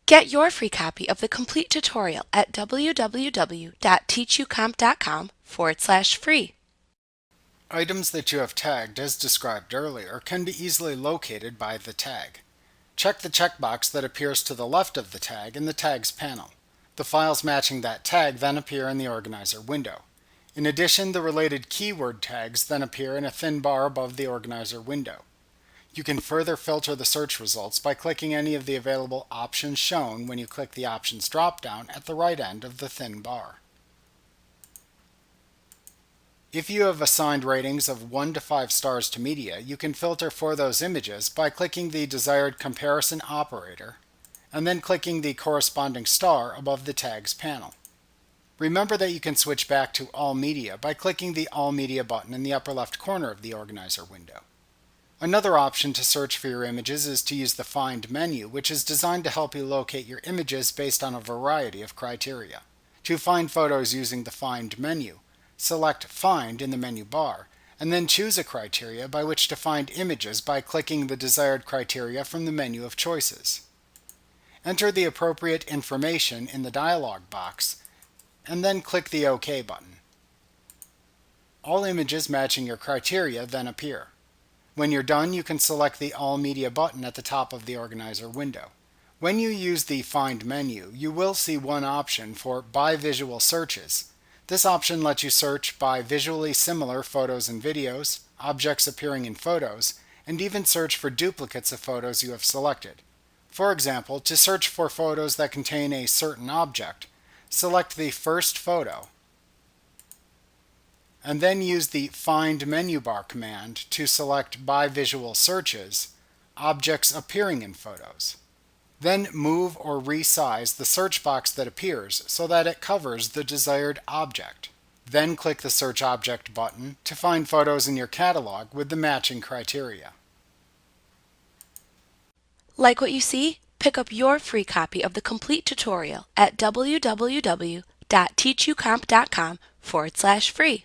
Get your free copy of the complete tutorial at www.teachucomp.com/free. Items that you have tagged as described earlier can be easily located by the tag. Check the checkbox that appears to the left of the tag in the Tags panel. The files matching that tag then appear in the Organizer window. In addition, the related keyword tags then appear in a thin bar above the Organizer window. You can further filter the search results by clicking any of the available options shown when you click the Options drop-down at the right end of the thin bar. If you have assigned ratings of 1 to 5 stars to media, you can filter for those images by clicking the desired comparison operator and then clicking the corresponding star above the Tags panel. Remember that you can switch back to All Media by clicking the All Media button in the upper left corner of the Organizer window. Another option to search for your images is to use the Find menu, which is designed to help you locate your images based on a variety of criteria. To find photos using the Find menu, select Find in the menu bar, and then choose a criteria by which to find images by clicking the desired criteria from the menu of choices. Enter the appropriate information in the dialog box, and then click the OK button. All images matching your criteria then appear. When you're done, you can select the All Media button at the top of the Organizer window. When you use the Find menu, you will see one option for By Visual Searches. This option lets you search by visually similar photos and videos, objects appearing in photos, and even search for duplicates of photos you have selected. For example, to search for photos that contain a certain object, select the first photo, and then use the Find menu bar command to select By Visual Searches, objects appearing in photos. Then move or resize the search box that appears so that it covers the desired object. Then click the Search Object button to find photos in your catalog with the matching criteria. Like what you see? Pick up your free copy of the complete tutorial at www.teachucomp.com/free.